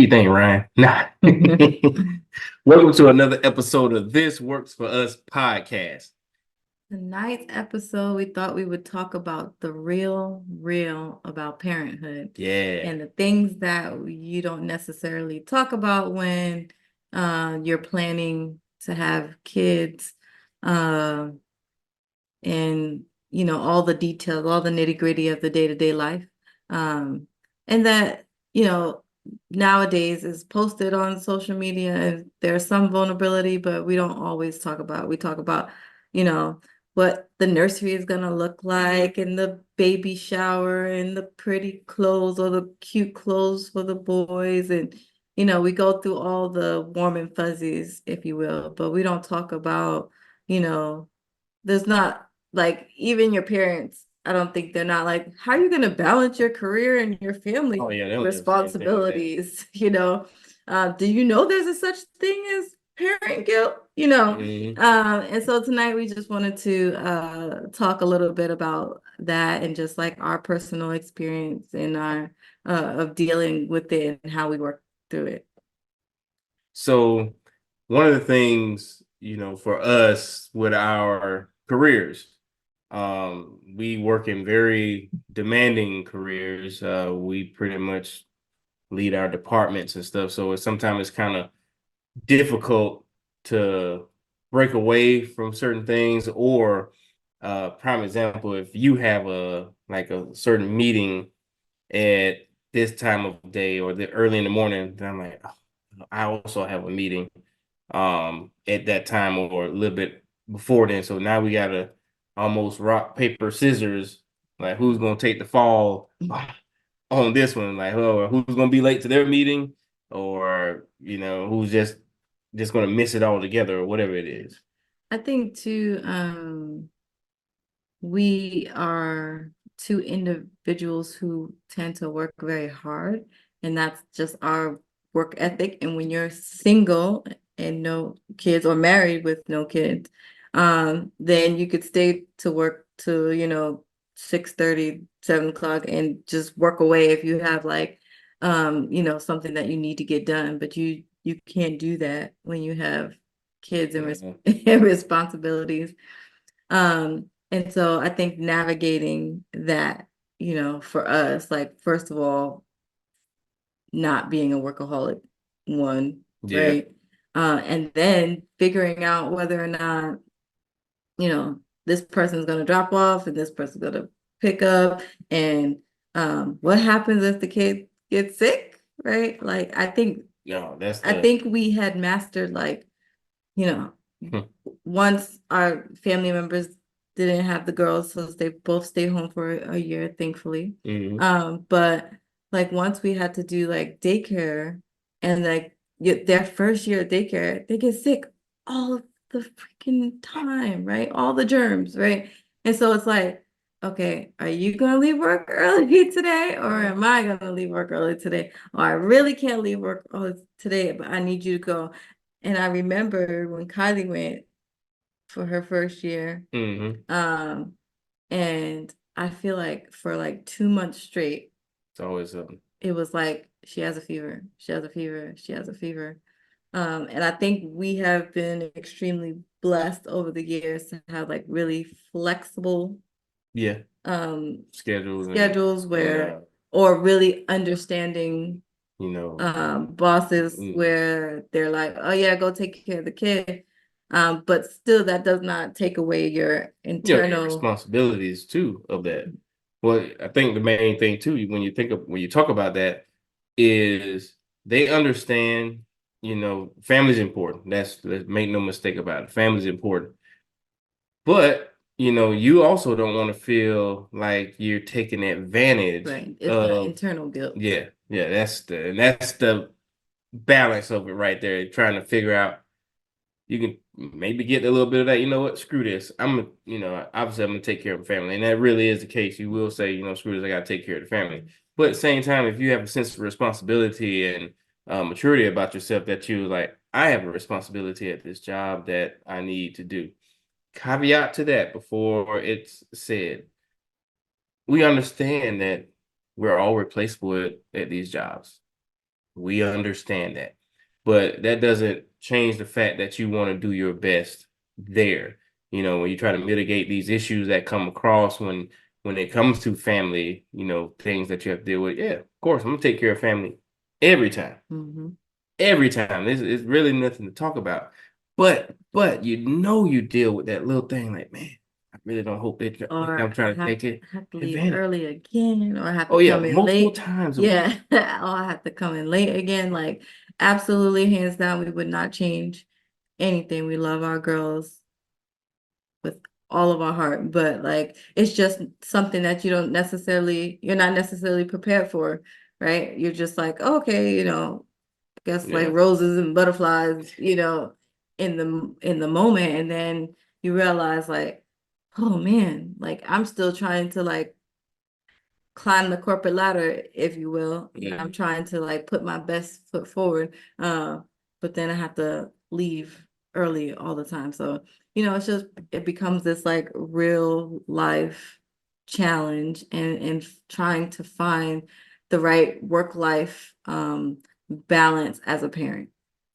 you think, Ryan? Nah. Welcome to another episode of This Works For Us podcast. Tonight's episode, we thought we would talk about the real about parenthood Yeah. and the things that you don't necessarily talk about when you're planning to have kids, and all the details, all the nitty-gritty of the day-to-day life. And that, nowadays is posted on social media and there's some vulnerability, but we don't always talk about. We talk about, you know, what the nursery is gonna look like and the baby shower and the pretty clothes or the cute clothes for the boys. And, we go through all the warm and fuzzies, if you will, but we don't talk about, there's not like even your parents, I don't think they're not like, how are you going to balance your career and your family Oh, yeah. They don't give a damn thing like that. responsibilities? Do you know there's a such thing as parent guilt? And so tonight we just wanted to talk a little bit about that and just like our personal experience and our of dealing with it and how we work through it. So, one of the things, for us with our careers, we work in very demanding careers. We pretty much lead our departments and stuff. So sometimes it's kind of difficult to break away from certain things, or prime example, if you have a certain meeting at this time of day or the early in the morning, then I'm like, oh, I also have a meeting at that time or a little bit before then. So now we gotta almost rock, paper, scissors, like who's gonna take the fall on this one, like who's gonna be late to their meeting, or who's just gonna miss it all together, or whatever it is. I think too, we are two individuals who tend to work very hard, and that's just our work ethic. And when you're single and no kids or married with no kids, then you could stay to work to 6:30, 7 o'clock and just work away if you have like something that you need to get done. But you can't do that when you have kids and and responsibilities. And so I think navigating that, for us, like, first of all, not being a workaholic, one, Yeah. right? And then figuring out whether or not, this person's going to drop off and this person's going to pick up. And what happens if the kid gets sick, right? Like, I think we had mastered, like, you know, once our family members didn't have the girls, so they both stayed home for a year, thankfully. But like once we had to do like daycare, and like their first year of daycare, they get sick all the freaking time, right? All the germs, right? And so it's like, okay, are you gonna leave work early today, or am I gonna leave work early today? Or I really can't leave work early today, but I need you to go. And I remember when Kylie went for her first year, and I feel like for like 2 months straight, it's always something. It was like she has a fever, she has a fever, she has a fever. And I think we have been extremely blessed over the years to have like really flexible schedules where or really understanding bosses where they're like, oh yeah, go take care of the kid. But still that does not take away your internal responsibilities too of that. Well, I think the main thing too, when you talk about that, is they understand, family's important. Let's make no mistake about it. Family's important. But you also don't want to feel like you're taking advantage. Right. It's the internal guilt. Yeah. That's the balance of it right there. Trying to figure out, you can maybe get a little bit of that. You know what? Screw this. Obviously I'm gonna take care of the family, and that really is the case. You will say, screw this. I gotta take care of the family. But at the same time, if you have a sense of responsibility and maturity about yourself, that you like, I have a responsibility at this job that I need to do. Caveat to that before it's said, we understand that we're all replaceable at these jobs. We understand that. But that doesn't change the fact that you want to do your best there. When you try to mitigate these issues that come across when it comes to family, things that you have to deal with. Yeah, of course, I'm gonna take care of family every time. Mm-hmm. Every time. It's really nothing to talk about. But you deal with that little thing like, man, I really don't hope they think Or I'm trying to take it have to leave advantage. early again, or I have to Oh yeah, come in multiple late. times a week. Yeah, or I have to come in late again. Like, absolutely, hands down, we would not change anything. We love our girls with all of our heart, but like, it's just something that you're not necessarily prepared for, right? You're just like, oh, okay, I guess like Yeah. roses and butterflies, in the moment, and then you realize like, oh man, like I'm still trying to like climb the corporate ladder, if you will. And Yeah. I'm trying to like put my best foot forward. But then I have to leave early all the time. So, it becomes this like real life challenge, and trying to find the right work life balance as a parent.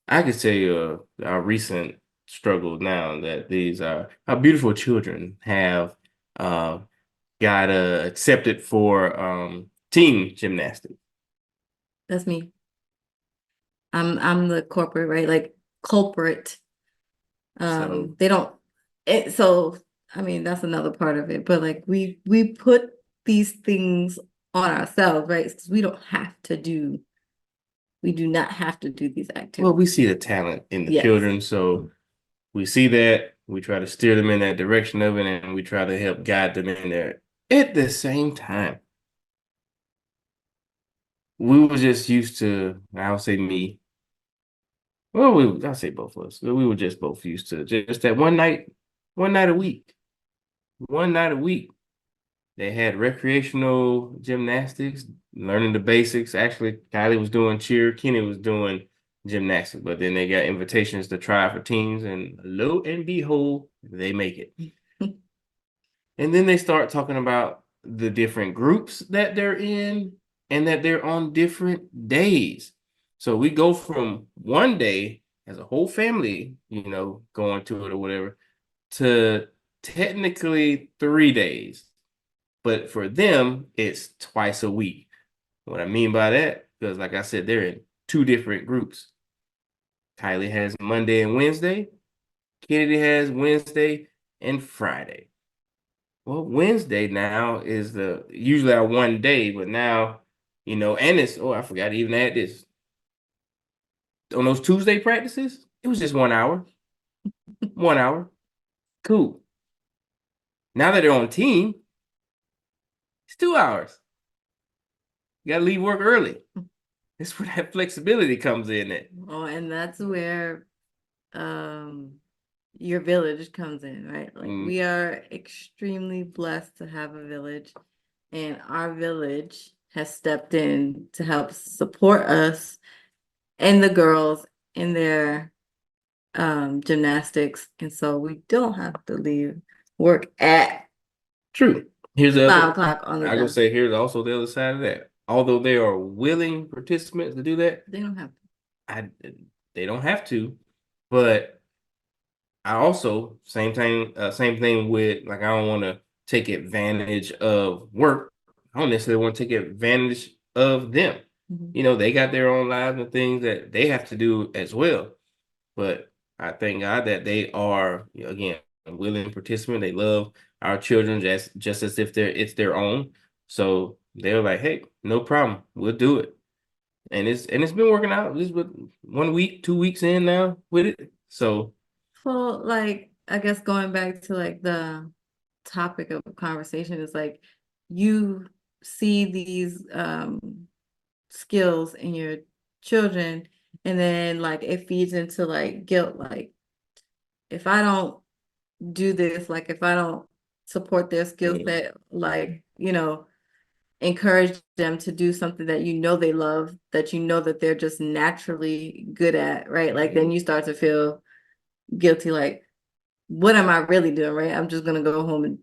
I could tell you our recent struggles now that these are our beautiful children have uh, got accepted for team gymnastics. That's me. I'm the corporate, right? Like culprit. So They don't so I mean that's another part of it, but like we put these things on ourselves, right? Because we do not have to do these well, we activities. see the talent in the Yes. children, so we see that we try to steer them in that direction of it, and we try to help guide them in there. At the same time, we were just used to, I'll say me, well, I'll say both of us, but we were just both used to just that one night a week, one night a week. They had recreational gymnastics, learning the basics. Actually, Kylie was doing cheer, Kenny was doing gymnastics, but then they got invitations to try for teams, and lo and behold, they make it. And then they start talking about the different groups that they're in and that they're on different days. So we go from one day as a whole family, going to it or whatever, to technically 3 days. But for them, it's twice a week. What I mean by that, because like I said, they're in two different groups. Kylie has Monday and Wednesday. Kennedy has Wednesday and Friday. Well, Wednesday now is the usually our one day, but now, and it's I forgot to even add this. On those Tuesday practices, it was just 1 hour. 1 hour. Cool. Now that they're on team, it's 2 hours. You gotta leave work early. That's where that flexibility comes in at. Oh, and that's where um your village comes in, right? Like Mm, we are extremely blessed to have a village, and our village has stepped in to help support us and the girls in their gymnastics. And so we don't have to leave work at true. Here's the other 5 o'clock on the I go dot. say here's also the other side of that. Although they are willing participants to do that, They don't have I they don't have to, but I also same thing with like I don't want to take advantage of work. I don't necessarily want to take advantage of them. to. They got their own lives and things that they have to do as well. But I thank God that they are again a willing participant. They love our children just as if it's their own. So they're like, hey, no problem, we'll do it. And it's been working out. This with 1 week, 2 weeks in now with it. So Well, like, I guess going back to like the topic of conversation is like you see these skills in your children, and then like it feeds into like guilt. Like, if I don't do this, like if I don't support their skill mm, set, like, encourage them to do something that they love, that that they're just naturally good at, right? Like then you start to feel guilty, like, what am I really doing, right? I'm just gonna go home and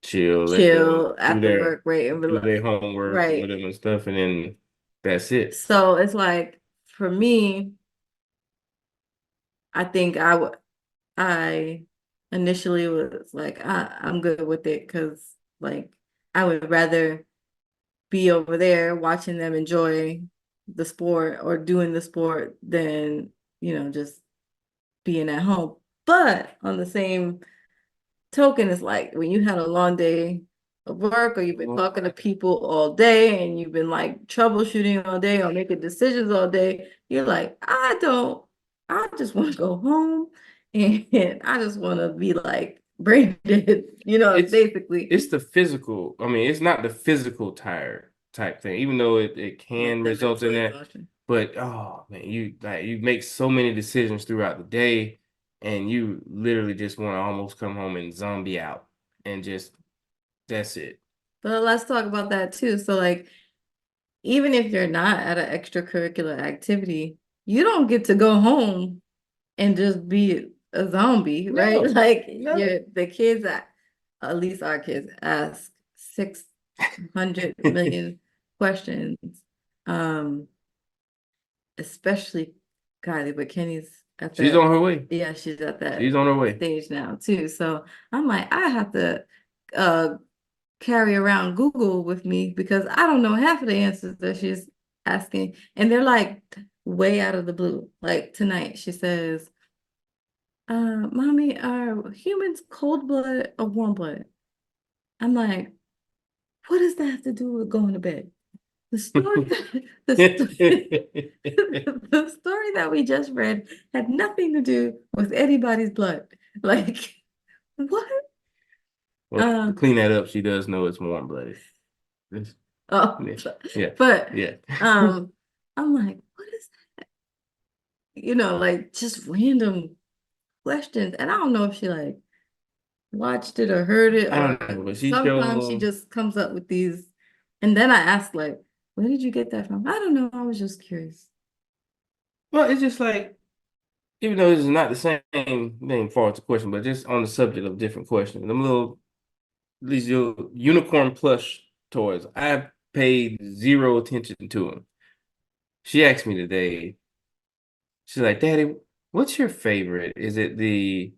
chill, let them chill do after their work, right? And do their homework with right. them and stuff, and then That's it. So it's like for me, I think I initially was like, I'm good with it because like I would rather be over there watching them enjoy the sport or doing the sport than, just being at home. But on the same token, it's like when you had a long day of work or you've been talking to people all day and you've been like troubleshooting all day or making decisions all day, you're like, I just want to go home and I just want to be like brain dead, it's basically. it's the physical. I mean, it's not the physical tired type thing, even though it Like can the result mental in that. exhaustion. But oh man, you make so many decisions throughout the day, and you literally just want to almost come home and zombie out and just that's it. But let's talk about that too. So like even if you're not at an extracurricular activity, you don't get to go home and just be a zombie, right? No, Like no. the kids at least our kids ask 600 million questions. Um, Especially Kylie, but Kenny's at She's that, on her way. yeah, she's at that She's on her way. stage now too. So I'm like, I have to uh carry around Google with me because I don't know half of the answers that she's asking. And they're like way out of the blue. Like tonight, she says, Mommy, are humans cold blood or warm blood? I'm like, what does that have to do with going to bed? The story that the story, the story that we just read had nothing to do with anybody's blood. Like, what? Well, to Uh, clean that up, she does know it's warm blooded. oh, Yeah, yeah, but yeah. um, I'm like, what is like just random questions. And I don't know if she like watched it or heard it, I or don't know, but she sometimes she showed. just comes up with these. And then I ask, like, where did you get that from? I don't know. I was just curious. Well, it's just like even though this is not the same thing far as the question, but just on the subject of different questions, them little these little unicorn plush toys, I paid zero attention to them. She asked me today. She's like, "Daddy, what's your favorite? Is it the?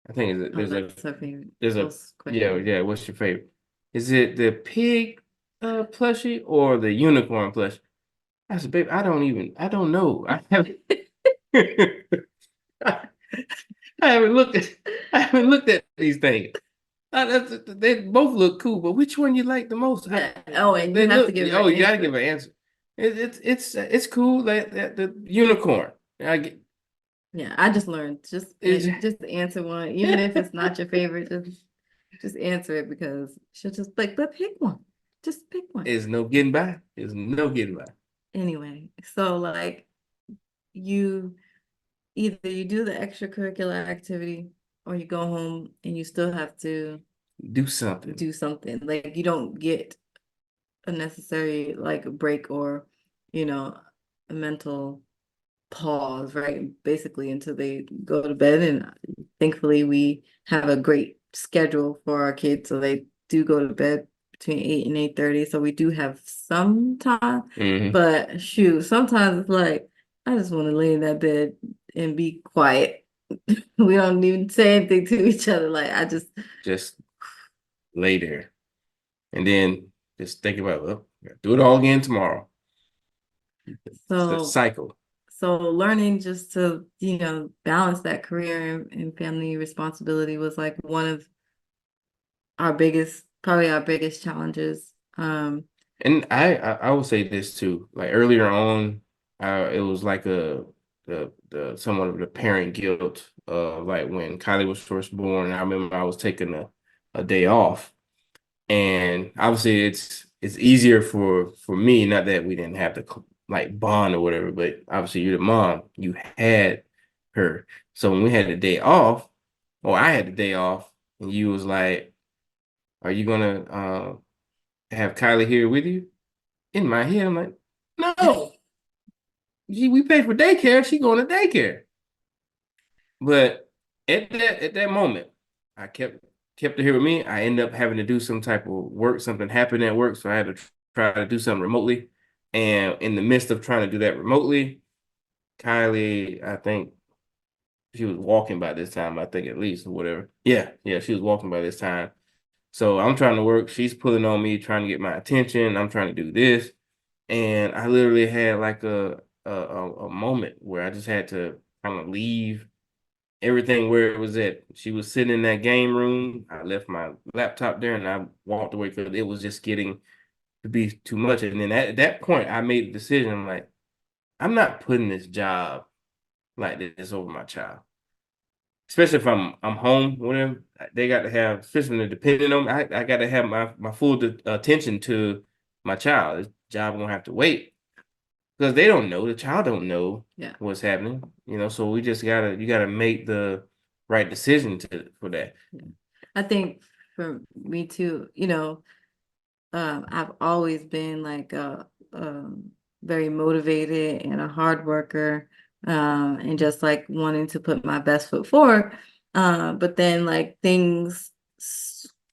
I think is it, Oh, that's her favorite there's a post yeah question. yeah. What's your favorite? Is it the pig plushie or the unicorn plush?" I said, "Babe, I don't know. I haven't." I haven't looked at I haven't looked at these things. They both look cool, but which one you like the most? Yeah. Oh, and you They have to look. give her Oh, an you got to give answer. an answer. It's cool. That the unicorn. I get Yeah, I just learned is just answer one, even if it's not your favorite. Just answer it because she'll just like, but pick one. Just pick one. is no getting by. Is no getting by. Anyway, so like you either you do the extracurricular activity or you go home and you still have to Do something. do something. Like you don't get a necessary like break or, you know, a mental pause, right? Basically until they go to bed. And thankfully we have a great schedule for our kids. So they do go to bed between 8 and 8:30. So we do have some time. Hmm. But shoot, sometimes it's like I just want to lay in that bed and be quiet. We don't even say anything to each other. Like I just Just lay there and then just think about well, do it all again tomorrow. It's a so cycle. so learning just to, balance that career and family responsibility was like one of probably our biggest challenges. And I will say this too. Like earlier on, it was like the somewhat of the parent guilt of like when Kylie was first born. I remember I was taking a day off, and obviously it's easier for me. Not that we didn't have to like bond or whatever, but obviously you're the mom. You had her, so when we had the day off, or I had the day off, and you was like, "Are you gonna have Kylie here with you?" In my head, I'm like, no, we pay for daycare. She going to daycare. But at that moment, I kept her here with me. I ended up having to do some type of work. Something happened at work, so I had to try to do something remotely. And in the midst of trying to do that remotely, Kylie, I think she was walking by this time, I think at least, or whatever. Yeah, yeah, she was walking by this time. So I'm trying to work. She's pulling on me, trying to get my attention. I'm trying to do this. And I literally had like a moment where I just had to kind of leave everything where it was at. She was sitting in that game room. I left my laptop there and I walked away because it was just getting to be too much. And then at that point, I made the decision. I'm like, I'm not putting this job like this over my child. Especially if I'm home with them, they got to have, especially when they're depending on me, I got to have my full attention to my child. This job gonna have to wait because they don't know, the child don't know Yeah. what's happening, so we just you gotta make the right decision for that. Yeah. I think for me too, I've always been like a very motivated and a hard worker, and just like wanting to put my best foot forward. But then like there's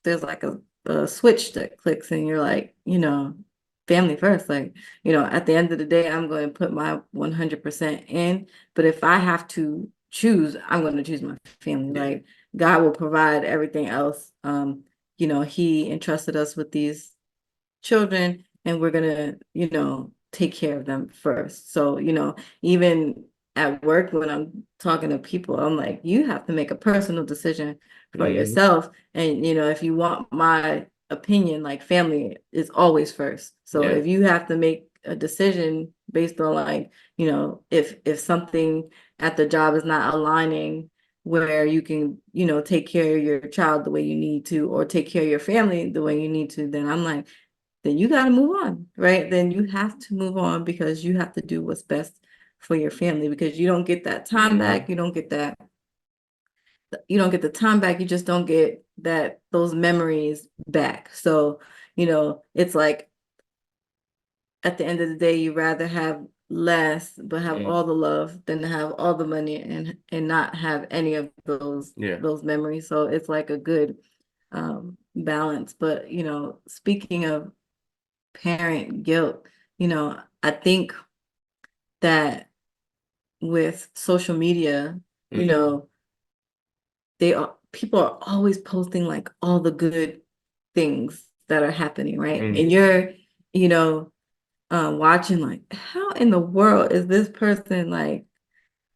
like a switch that clicks, and you're like, family first. Like, at the end of the day, I'm going to put my 100% in. But if I have to choose, I'm going to choose my family. Yeah. Like, God will provide everything else. He entrusted us with these children, and we're gonna, take care of them first. So, even at work when I'm talking to people, I'm like, you have to make a personal decision for Mhm. yourself. And, if you want my opinion, like family is always first. So Yeah. if you have to make a decision based on like, if something at the job is not aligning where you can, take care of your child the way you need to, or take care of your family the way you need to, then I'm like, then you got to move on, right? Then you have to move on because you have to do what's best for your family, because you don't get that time Mhm. back. You don't get the time back. You just don't get those memories back. So, it's like at the end of the day, you rather have less but have Mhm. all the love than to have all the money and not have any of Yeah. those memories. So it's like a good balance. But speaking of parent guilt, I think that with social media, you Mhm. know, people are always posting like all the good things that are happening, right? And Mhm. you're, you know, watching like, how in the world is this person like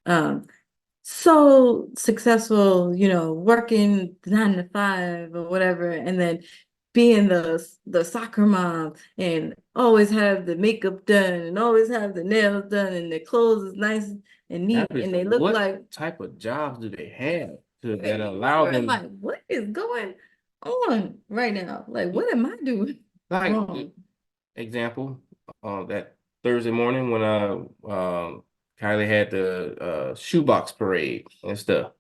um so successful, working 9 to 5 or whatever, and then being the soccer mom and always have the makeup done and always have the nails done and their clothes is nice and neat That is, and they look what like type of jobs do they have that crazy. allow I'm them, like, what is going on right now? Like, what am I doing like, wrong? example, that Thursday morning when Kylie had the shoebox parade and stuff.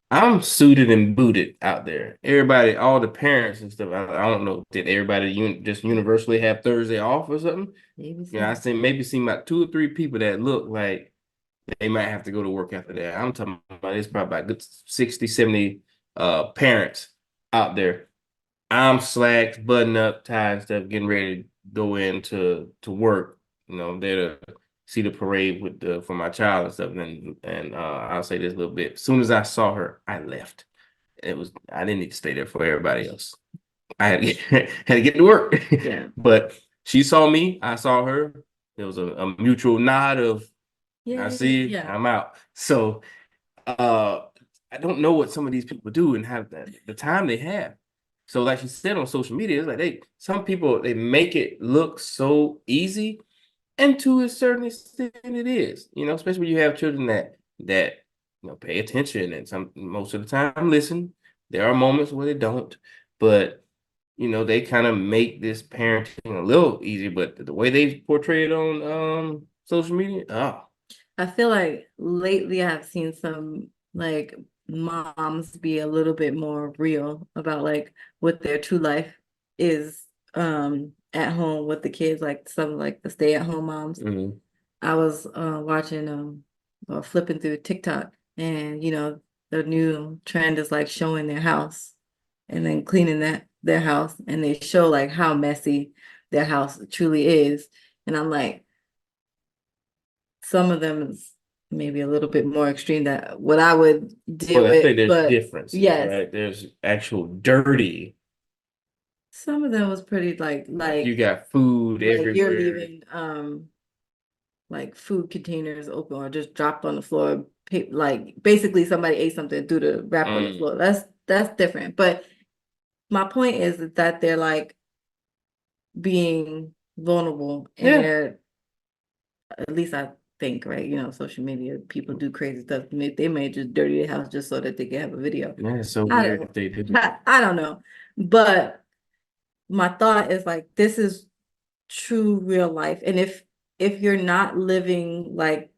I'm suited and booted out there. Everybody, all the parents and stuff. I don't know. Did everybody just universally have Thursday off or something? Maybe Yeah, I so. see maybe seen about 2 or 3 people that look like they might have to go to work after that. I'm talking about it's probably about good 60, 70 parents out there. I'm slacked, button up, tied and stuff, getting ready to go to work. There to see the parade with the for my child and stuff. And I'll say this a little bit. As soon as I saw her, I left. I didn't need to stay there for everybody else. I had to get, had to get to work. Yeah. But she saw me, I saw her. There was a mutual nod of I Yeah. see you, Yeah. I'm out. So uh I don't know what some of these people do and have the time they have. So like you said on social media, it's like some people they make it look so easy, and to a certain extent it is. Especially when you have children that pay attention and some most of the time listen. There are moments where they don't, but they kind of make this parenting a little easier. But the way they portray it on social media, oh, I feel like lately I've seen some like moms be a little bit more real about like what their true life is at home with the kids, like some like the stay-at-home moms. mhm. I was watching or flipping through TikTok, and the new trend is like showing their house and then cleaning their house, and they show like how messy their house truly is. And I'm like, some of them is maybe a little bit more extreme that what I would deal Well, I with, think there's but differences, yes, right? There's actual dirty, some of them was pretty like you got food like you're everywhere. leaving like food containers open or just dropped on the floor. Like basically somebody ate something and threw the wrapper on the Mm. floor. That's different. But my point is that they're like being vulnerable and Yeah, they're at least I think, right? You know, social media people do crazy stuff. They may just dirty their house just so that they can have a video. yeah, it's so I weird don't if they do. I don't know. But my thought is like this is true real life. And if you're not living like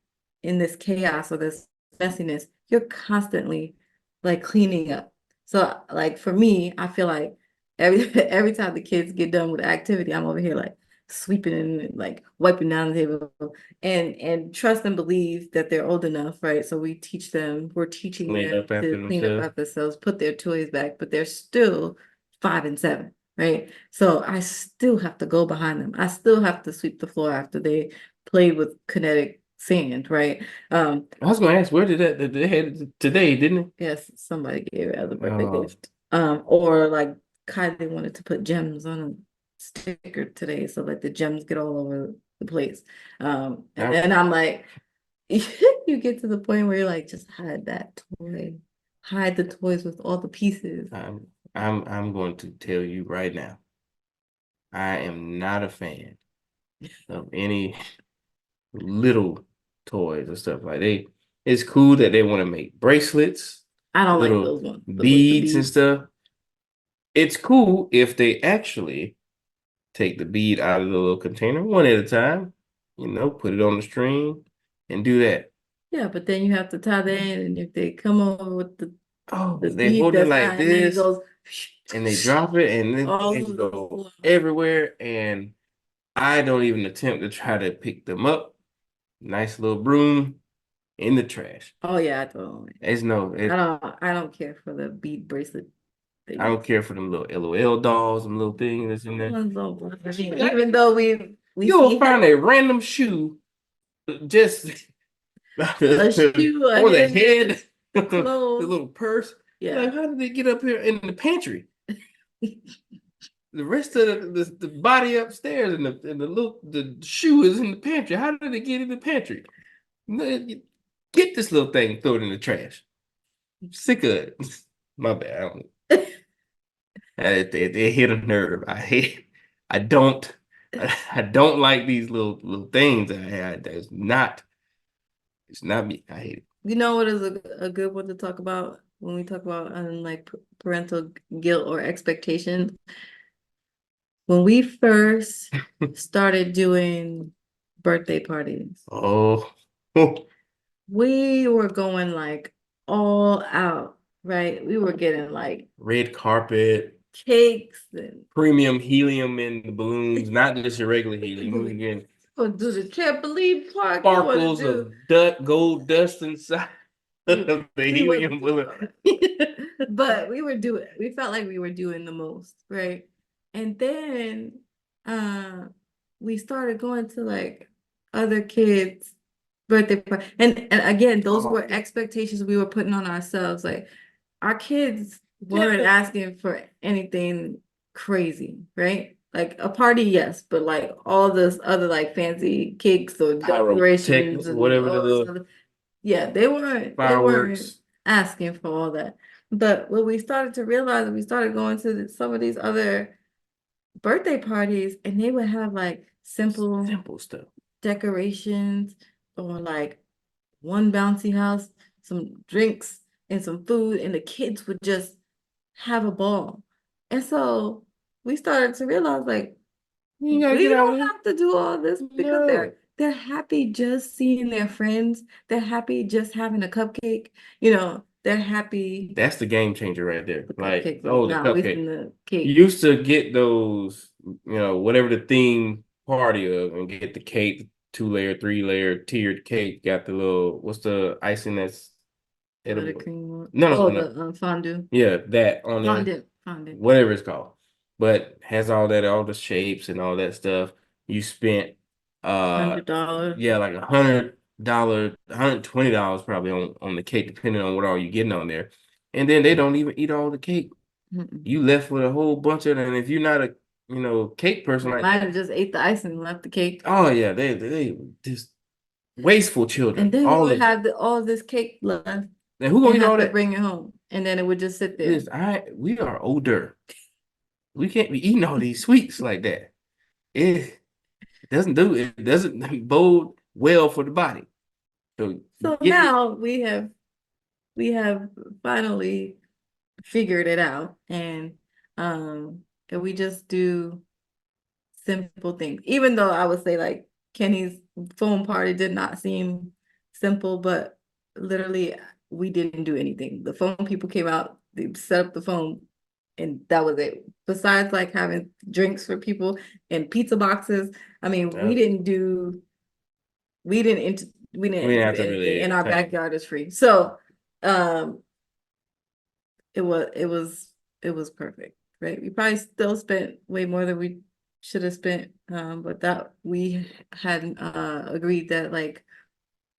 in this chaos or this messiness, you're constantly like cleaning up. So like for me, I feel like every time the kids get done with the activity, I'm over here like sweeping and like wiping down the table and trust and believe that they're old enough, right? So we're teaching Clean them up to after clean up themselves. after themselves, put their toys back, but they're still 5 and 7, right? So I still have to go behind them. I still have to sweep the floor after they played with kinetic sand, right? I was gonna ask, where did they had it today, didn't Yes, somebody gave it as a it? birthday gift. Or like Kylie wanted to put gems on a sticker today, so like the gems get all over the place. And I, then I'm like, you get to the point where you're like, just hide that toy, hide the toys with all the pieces. I'm going to tell you right now, I am not a fan of any little toys and stuff like they. It's cool that they want to make bracelets, I don't like little those ones, the beads and beads. stuff. It's cool if they actually take the bead out of the little container one at a time, put it on the string and do that. Yeah, but then you have to tie that in, and if they come over with Oh, the they bead hold it that's like not, and then it this goes and they drop it and then all it over the go floor. everywhere. And I don't even attempt to try to pick them up. Nice little broom in the trash. Oh yeah, I don't. It's no, I it, don't. I don't care for the bead bracelet I don't things. care for them little LOL dolls, them little things that's in Those there. ones don't bother me. Even though we You'll see find a random shoe just a shoe, a or the headband, head, the clothes. little purse. You're Yeah. like, how did they get up here in the pantry? The rest of the body upstairs and the shoe is in the pantry. How did it get in the pantry? Get this little thing, throw it in the trash. I'm sick of it. My bad. I don't, it hit a nerve. I hate. I don't. I don't like these little things. That's not. It's not me. I hate it. You know what is a good one to talk about when we talk about like parental guilt or expectations? When we first started doing birthday parties, Oh, we were going like all out, right? We were getting like red carpet, cakes and premium helium in the balloons, not just your regular helium. We getting gonna do the trampoline park. We want to sparkles do of gold dust inside of the we was helium doing balloon. all that. But we felt like we were doing the most, right? And then uh we started going to like other kids' birthday party. And again, those Oh, were expectations we were putting on ourselves. Like our kids weren't yeah. asking for anything crazy, right? Like a party, yes, but like all this other like fancy cakes or Pyrotech, decorations and whatever the all this little other, yeah, they weren't fireworks. asking for all that. But what we started to realize, we started going to some of these other birthday parties, and they would have like simple Simple stuff. decorations or like one bouncy house, some drinks and some food, and the kids would just have a ball. And so we started to realize like You ain't gotta we get out don't of here. have to do all this because No. they're happy just seeing their friends. They're happy just having a cupcake. You know, they're happy. That's the game changer right there. The Like, cupcake was oh, the not cupcake. wasting the You cake. used to get those, whatever the theme party of, and get the cake, 2 layer, 3 layer tiered cake. Got the little, what's the icing that's edible? Buttercream. No, no, Oh, no, no. the fondue. Yeah, that on there, Fondant. whatever it's called. But has all that, all the shapes and all that stuff. You spent, uh, $100. yeah, like 100. $120 probably on the cake, depending on what all you're getting on there. And then they don't even eat all the cake. Mm-mm. You left with a whole bunch of it. And if you're not a cake person They like might that, have just ate the icing and left the cake. oh yeah, they just wasteful And children. then we All would this. have all this cake left And who gonna and eat have all to that? bring it home. And then it would just sit there. We are older. We can't be eating all these sweets like that. It it doesn't bode well for the body. So So get it. now we have finally figured it out, and we just do simple things. Even though I would say like Kenny's phone party did not seem simple, but literally we didn't do anything. The phone people came out, they set up the phone, and that was it. Besides like having drinks for people and pizza boxes, I mean, Uh, we didn't int we we didn't didn't have do to anything, really and our entertain. backyard is free. So um it was it was it was perfect, right? We probably still spent way more than we should have spent, but that we had agreed that like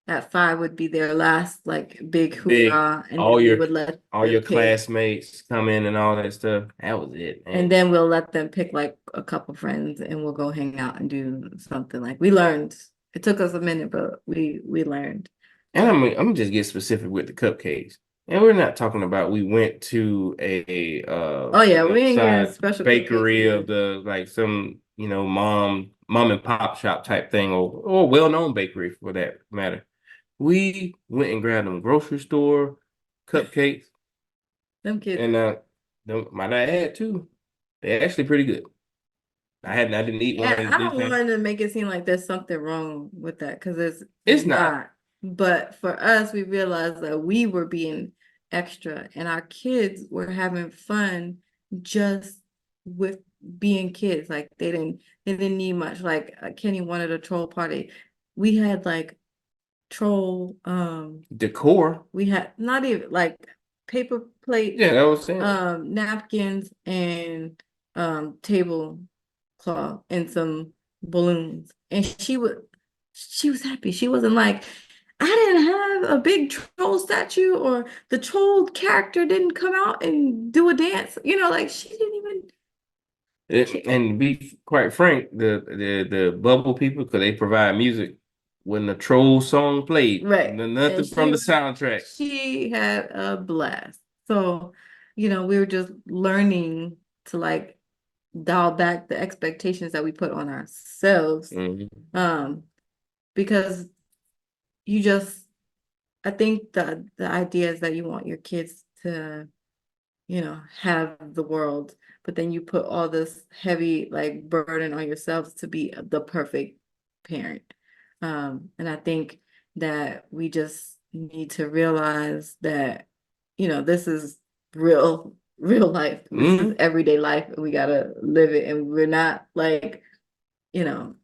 at 5 would be their last like big Big hoorah, and all then we your would let all them your pick, classmates come in and all that stuff. That was it, and man. then we'll let them pick like a couple friends, and we'll go hang out and do something. Like we learned. It took us a minute, but we learned. And I'm gonna just get specific with the cupcakes. And we're not talking about we went to a Oh yeah, we ain't getting side special cupcakes bakery of either. the like some mom and pop shop type thing or well-known bakery for that matter. We went and grabbed them grocery store cupcakes Them kids. and my dad had too. They're actually pretty good. I didn't eat one And of I these don't things. want to make it seem like there's something wrong with that because it's It's not. not. But for us, we realized that we were being extra and our kids were having fun just with being kids. Like they didn't need much. Like Kenny wanted a troll party. We had like troll Decor. we had not even like paper plates, Yeah, that was saying. napkins, and tablecloth and some balloons. And she was happy. She wasn't like, I didn't have a big troll statue or the troll character didn't come out and do a dance. Like she didn't even care. And to be quite frank, the bubble people, because they provide music when the troll song played, Right. And nothing from the soundtrack. she had a blast. So, we were just learning to like dial back the expectations that we put on ourselves. Mhm. Um, because you just I think the idea is that you want your kids to, have the world, but then you put all this heavy like burden on yourselves to be the perfect parent. And I think that we just need to realize that, this is real life. This is Mhm. everyday life, and we gotta live it. And we're not like, you know,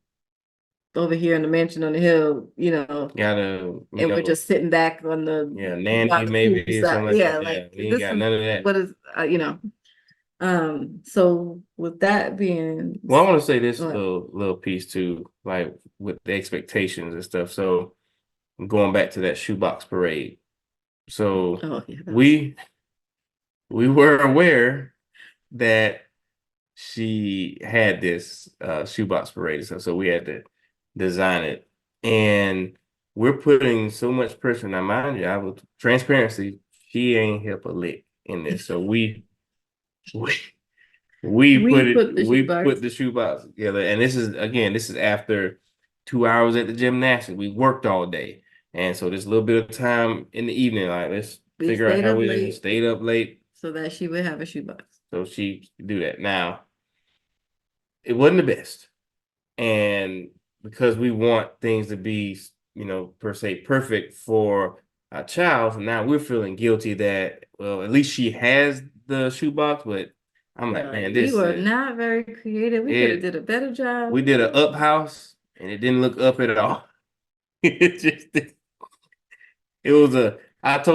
over here in the mansion on the hill, Gotta, and we're just sitting back on the yeah, by Nanny the maybe pool or something side. like Yeah, that. Yeah, like we ain't this got is none of that. what is so with that being Well, I want to say this what little piece too, like with the expectations and stuff. So going back to that shoebox parade. So oh yeah, that was we we were aware that she had this shoebox parade and stuff, so we had to design it. And we're putting so much pressure. Now, mind you, I was transparency, she ain't help a lick in this. So we we put the we shoebox. put the shoebox together. And this is after 2 hours at the gymnastics. We worked all day. And so there's a little bit of time in the evening, like let's We figure out stayed how up we late stayed up late so that she would have a shoebox. so she could do that. Now, it wasn't the best. And because we want things to be, per se perfect for a child, so now we're feeling guilty that, well, at least she has the shoebox, but I'm like, Yeah, man, like we this were is not very creative. We could have it. did a better We job. did an up house and it didn't look up at all. It just it was a It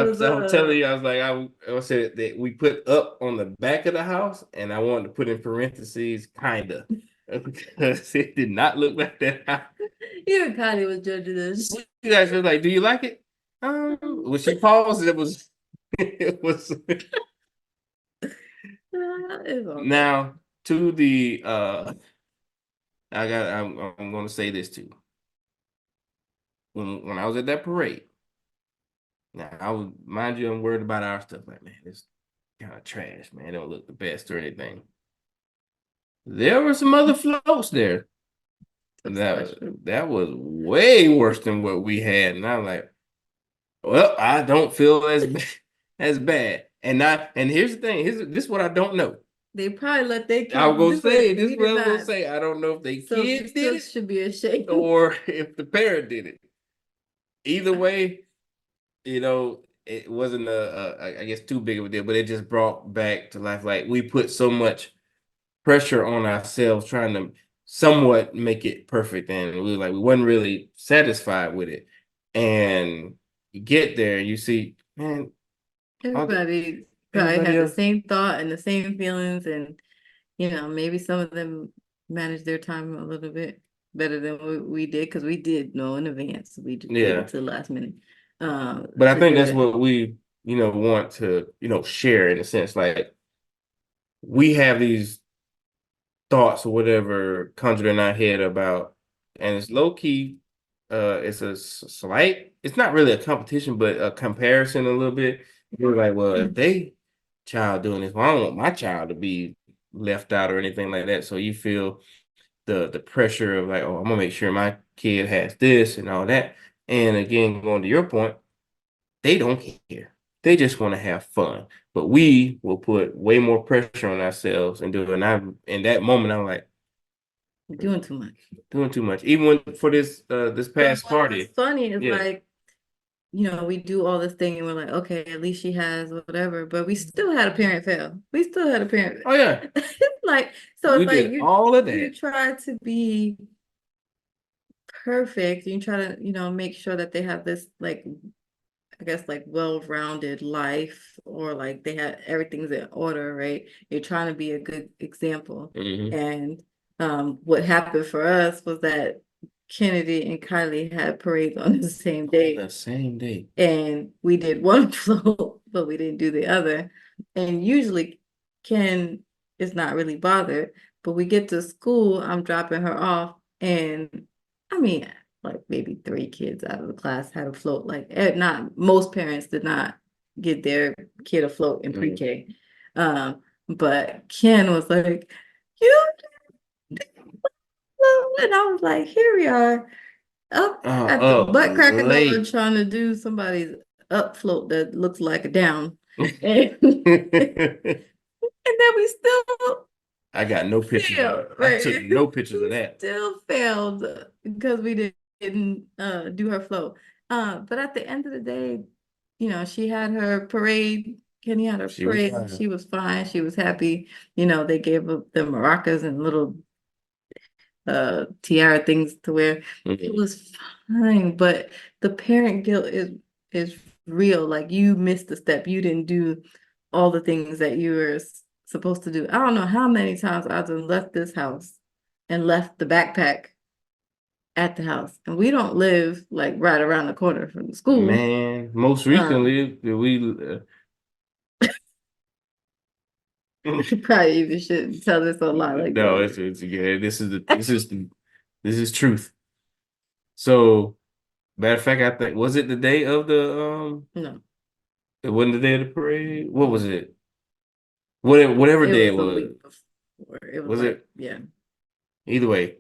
was I was telling you, I was like, I said that we put up on the back of the house and I wanted to put in parentheses kinda. because it did not look like that. Even Kylie was judging us. You guys were like, "Do you like it?" When she paused, it was it was It's all good. now to the I'm gonna say this too. When I was at that parade, now I was mind you, I'm worried about our stuff. Like, man, it's kind of trash, man. It don't look the best or anything. There were some other floats there So that special. that was way worse than what we had, and I'm like, well, I don't feel as bad. And here's the thing. This is what I don't know. They probably let their I was kids gonna do it, say and this we is what did I was gonna not. say. I don't know if the So you kid did still it should be ashamed. or if the parent did it. Either way, it wasn't I guess too big of a deal, but it just brought back to life. Like we put so much pressure on ourselves trying to somewhat make it perfect, and we wasn't really satisfied with it. And you get there, and you see, man, Everybody probably everybody had the else, same thought and the same feelings, and maybe some of them managed their time a little bit better than we did because we did know in advance. We just waited yeah. till the last minute But I to think do that's it. what we, want to, share in a sense. Like we have these thoughts or whatever conjured in our head about, and it's low key. It's a slight. It's not really a competition, but a comparison a little bit. You're like, well, if they child doing this, well, I don't want my child to be left out or anything like that. So you feel the pressure of like, oh, I'm gonna make sure my kid has this and all that. And again, going to your point, they don't care. They just want to have fun. But we will put way more pressure on ourselves and do it. And I in that moment I'm like, Doing too much. doing too much. Even when for this But past what's party. funny is Yeah. like, we do all this thing and we're like, okay, at least she has whatever, but we still had a parent fail. We still had a parent. Oh yeah. Like, so We it's like did all of you that. try to be perfect. You try to, make sure that they have this like, I guess like well-rounded life, or like they have everything's in order, right? You're trying to be a good example. Hmm. And what happened for us was that Kennedy and Kylie had parades on the same On day, the same day. and we did one float, but we didn't do the other. And usually Ken is not really bothered, but we get to school, I'm dropping her off, and I mean, like maybe three kids out of the class had a float. Like not most parents did not get their kid a float in Mhm. pre-K. But Ken was like, you did float. And I was like, here we are up at the Up butt crack of dawn late. trying to do somebody's up float that looks like a down. And, and then we still I got no pictures of failed, it. I took right? no pictures of We that. still failed because we didn't do her float. But at the end of the day, she had her parade. Kenny had her She was parade. fine. She was fine. She was happy. They gave up the maracas and little tiara things to wear. It Mhm. was fine, but the parent guilt is real. Like you missed a step. You didn't do all the things that you were supposed to do. I don't know how many times I've just left this house and left the backpack at the house. And we don't live like right around the corner from the school. Man, most Um, recently we you probably even shouldn't tell this a lot like no, that. it's yeah, this is truth. So matter of fact, I think was it the day of No, it wasn't the day of the parade? What was no. it? Whatever It day it was a was. week before. It was Was like, it yeah. either way,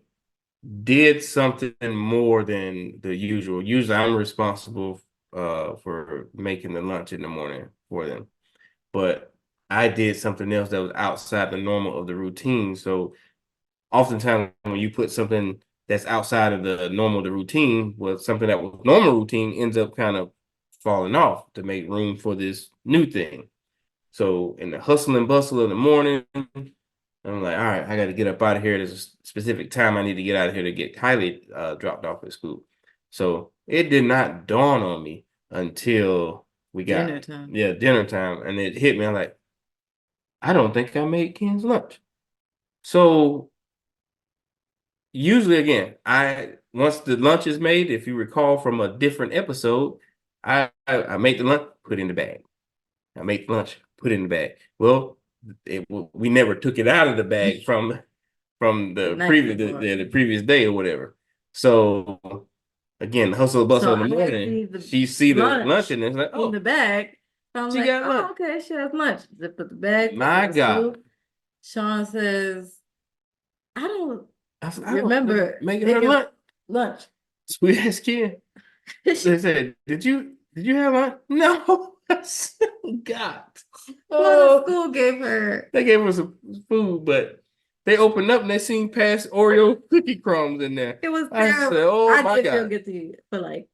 did something more than the usual. Usually I'm responsible for making the lunch in the morning for them. But I did something else that was outside the normal of the routine. So oftentimes when you put something that's outside of the normal, the routine, well, something that was normal routine ends up kind of falling off to make room for this new thing. So in the hustle and bustle of the morning, I'm like, all right, I got to get up out of here. There's a specific time I need to get out of here to get Kylie dropped off at school. So it did not dawn on me until we got Dinner time. yeah dinner time, and it hit me. I'm like, I don't think I made Ken's lunch. So usually again, I once the lunch is made, if you recall from a different episode, I make the lunch, put in the bag. I make lunch, put in the bag. Well, we never took it out of the bag from The the night previous before. the previous day or whatever. So again, hustle bustle So in the I morning, see the she see the lunch lunch and it's like, in the oh, bag. So I'm she like, got lunch. oh, okay, she has lunch. Zip up the bag, put My the God. scoop. Sean says, I don't I don't remember remember making her making lunch. lunch. Sweet ass kid. They said, did you have lunch? No. God. Well, the Oh, school gave her. they gave us some food, but they opened up and they seen past Oreo cookie crumbs in there. It was I terrible. said, oh I my did feel God. guilty for like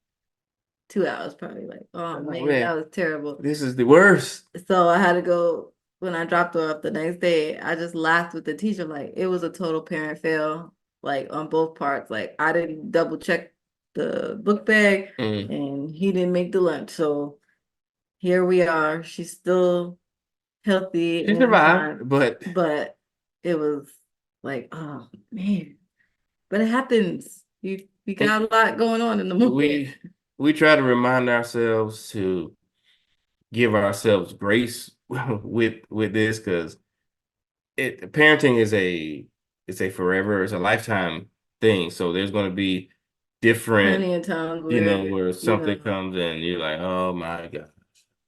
2 hours, probably. Like, oh Oh man, man, that was terrible. this is the worst. So I had to go when I dropped her off the next day. I just laughed with the teacher. Like, it was a total parent fail, like on both parts. Like, I didn't double check the book bag, Mm. and he didn't make the lunch. So here we are. She's still healthy She and survived, fine, but but it was like, oh man. But it happens. You got a lot going on in the moment. we we try to remind ourselves to give ourselves grace with this because parenting is a forever, it's a lifetime thing. So there's going to be different, Plenty of times where, where you something know, comes and you're like, oh my God,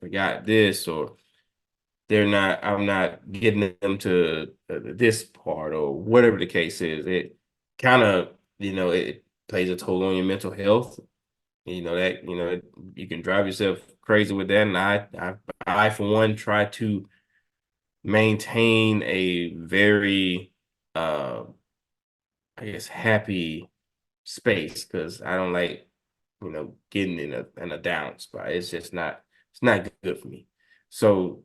forgot this, or I'm not getting them to this part, or whatever the case is. It kind of, it plays a toll on your mental health. You can drive yourself crazy with that. And I for one, try to maintain a very, uh, I guess, happy space because I don't like, getting in a down spot. It's not good for me. So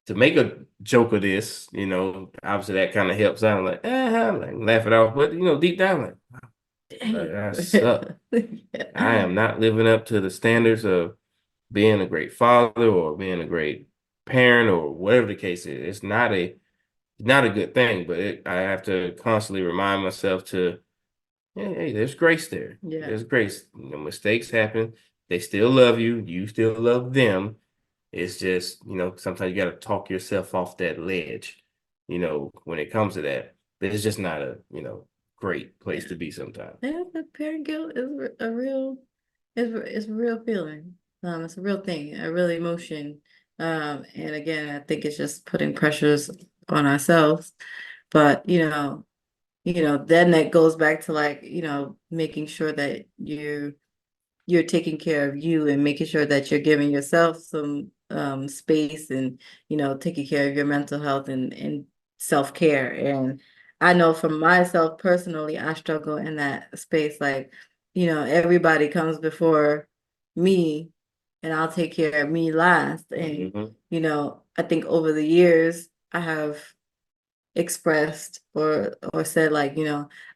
to make a joke of this, obviously that kind of helps out. I'm like, I'm like laugh it off, but deep down, like, dang. I suck. I Yeah. am not living up to the standards of being a great father or being a great parent or whatever the case is. It's not a good thing, but I have to constantly remind myself to, hey, there's grace there. Yeah. There's grace. Mistakes happen. They still love you. You still love them. It's just, sometimes you got to talk yourself off that ledge, when it comes to that. But it's just not a, great place Yeah. to be sometimes. Yeah, the parent guilt is a real, it's a real feeling. It's a real thing, a real emotion. And again, I think it's just putting pressures on ourselves. But then that goes back to like, making sure that you're taking care of you and making sure that you're giving yourself some space and taking care of your mental health and self-care. And I know for myself personally, I struggle in that space. Like, everybody comes before me and I'll take care of me last. And Hmm. I think over the years I have expressed or said like,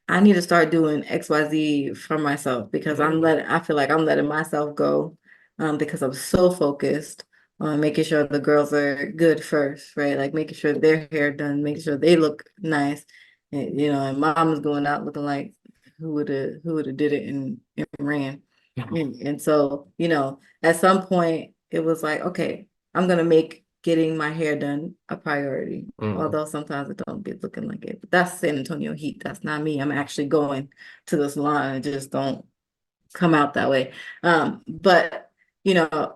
I need to start doing XYZ for myself because I feel like I'm letting myself go because I'm so focused on making sure the girls are good first, right? Like making sure their hair done, making sure they look nice. And and mom is going out looking like who would have did it and ran. And so, at some point it was like, okay, I'm gonna make getting my hair done a priority. Hmm. Although sometimes it don't be looking like it. But that's San Antonio heat. That's not me. I'm actually going to the salon and just don't come out that way. But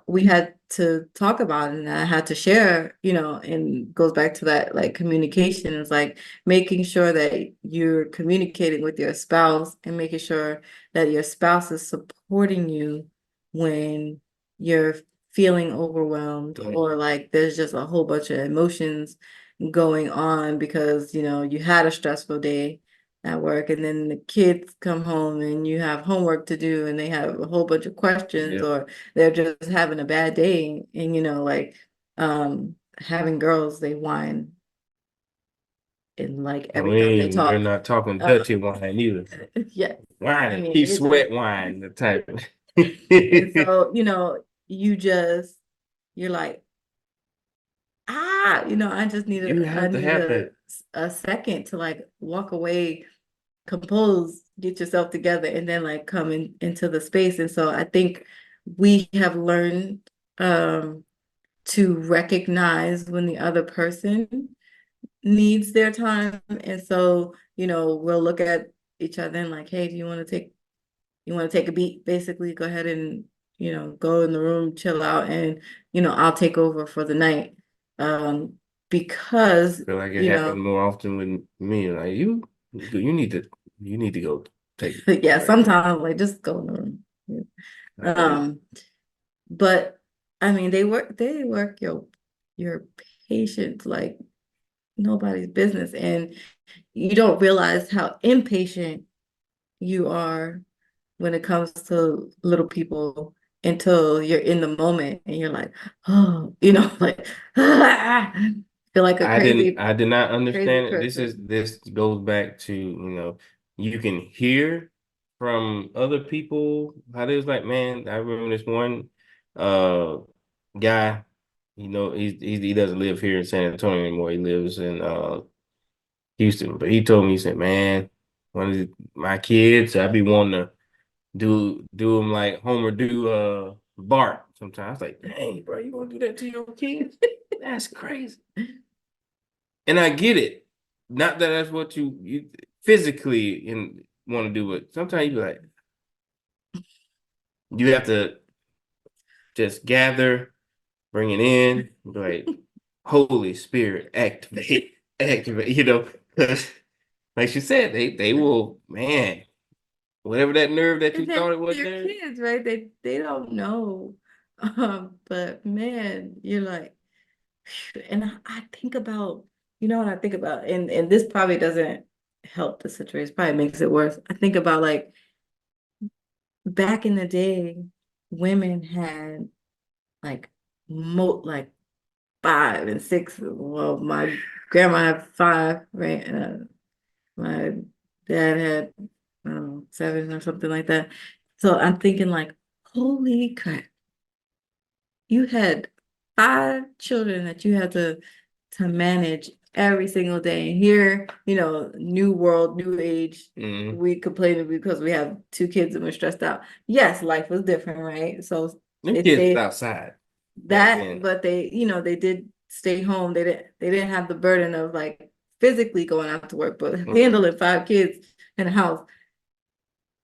we had to talk about it and I had to share, and goes back to that like communication. It's like making sure that you're communicating with your spouse and making sure that your spouse is supporting you when you're feeling overwhelmed or like there's just a whole bunch of emotions going on because you had a stressful day at work and then the kids come home and you have homework to do and they have a whole bunch of questions Yeah. or they're just having a bad day and like having girls they whine in like I every time they mean, we're talk. not talking uh, dirty wine either. yeah, I Wine, mean keep it's just sweat wine, the type. and so you're like I just You I have to need have that. a second to like walk away compose, get yourself together, and then like come into the space. And so I think we have learned to recognize when the other person needs their time. And so, we'll look at each other and like, hey, do you want to take a beat? Basically, go ahead and, go in the room, chill out, and, I'll take over for the night. Um, because, Feel like it you happened know, more often with me. Like you need to go take a yeah, break. sometimes like just go in the room. I feel you. Um, but I mean, they work your patience like nobody's business, and you don't realize how impatient you are when it comes to little people until you're in the moment and you're like, oh, like feel like a crazy, I did not crazy understand it. person. This goes back to, you can hear from other people how they was like, man, I remember this one uh guy, he doesn't live here in San Antonio anymore. He lives in Houston. But he told me, he said, man, one of my kids, I be wanting to do them like Homer do Bart sometimes. Like, dang, bro, you want to do that to your kids? That's crazy. And I get it. Not that that's what you physically want to do it. Sometimes you be like, you have to just gather, bring it in, be like, Holy Spirit, activate, activate, 'cause like she said, they will, man, whatever that nerve that you And thought it was they're there. kids, right? They don't know. But man, you're like, and I think about, what I think about, and this probably doesn't help the situation, probably makes it worse. I think about like back in the day, women had like like 5 and 6. Well, my grandma had 5, right? My dad had, I don't know, 7 or something like that. So I'm thinking like, holy crap, you had 5 children that you had to manage every single day. And here, new world, new age, Mm-hmm. we complain because we have 2 kids and we're stressed out. Yes, life was different, right? So Them they kids was stayed outside back that, then. but they did stay home. They didn't have the burden of like physically going out to work, but Mm-mm. handling 5 kids in the house.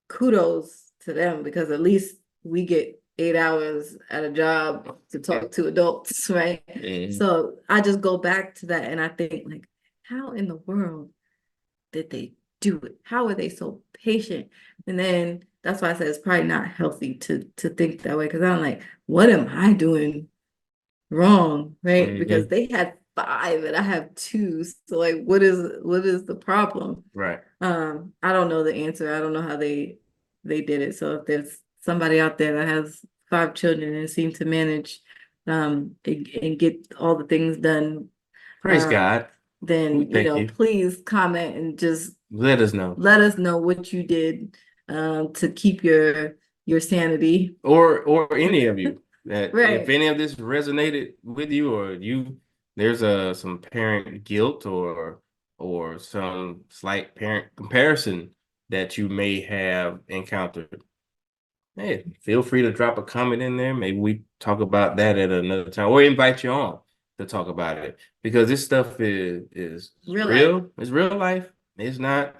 Kudos to them because at least we get 8 hours at a job to talk to adults, right? Mm-hmm. So I just go back to that and I think like, how in the world did they do it? How are they so patient? And then that's why I said it's probably not healthy to think that way because I'm like, what am I doing wrong, right? Because Mm-hmm. they had 5 and I have 2. So like what is the problem? Right. I don't know the answer. I don't know how they did it. So if there's somebody out there that has 5 children and seem to manage and get all the things done, Praise uh, God. We then thank you. please comment and just Let us know. let us know what you did to keep your sanity. Or any of you, that if Right. any of this resonated with you, or there's some parent guilt or some slight parent comparison that you may have encountered. Hey, feel free to drop a comment in there. Maybe we talk about that at another time, or invite you on to talk about it, because this stuff is Real life. real. It's real life. It's not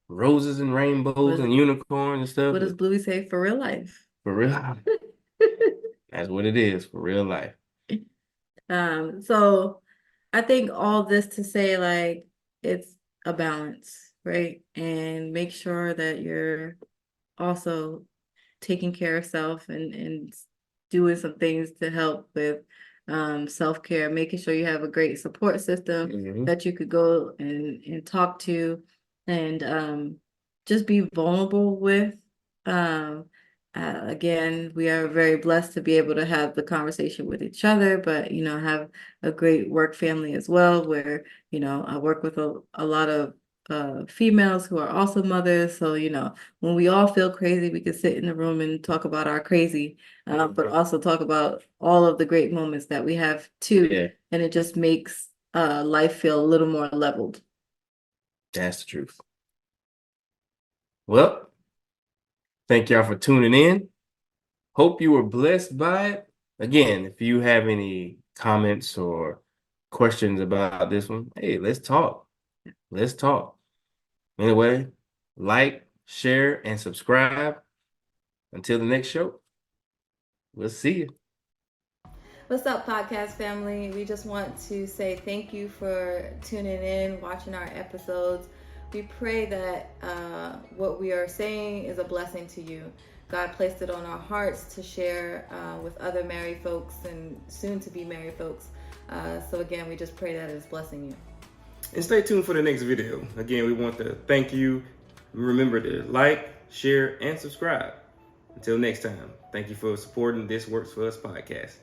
roses and rainbows What and unicorns and stuff. what does Bluey say for real life? For real. That's what it is for real life. So I think all this to say like it's a balance, right? And make sure that you're also taking care of self and doing some things to help with self-care, making sure you have a great support system Hmm. that you could go and talk to and just be vulnerable with. Um, again, we are very blessed to be able to have the conversation with each other, but have a great work family as well, where I work with a lot of females who are also mothers. So when we all feel crazy, we can sit in the room and talk about our crazy, but Hmm. also talk about all of the great moments that we have too. Yeah, And it just makes life feel a little more leveled. that's the truth. Well, thank y'all for tuning in. Hope you were blessed by it. Again, if you have any comments or questions about this one, hey, let's talk. Let's talk. Anyway, like, share, and subscribe. Until the next show, we'll see you. What's up, podcast family? We just want to say thank you for tuning in, watching our episodes. We pray that what we are saying is a blessing to you. God placed it on our hearts to share with other married folks and soon to be married folks. So again, we just pray that it's blessing you. And stay tuned for the next video. Again, we want to thank you. Remember to like, share, and subscribe. Until next time, thank you for supporting This Works For Us podcast.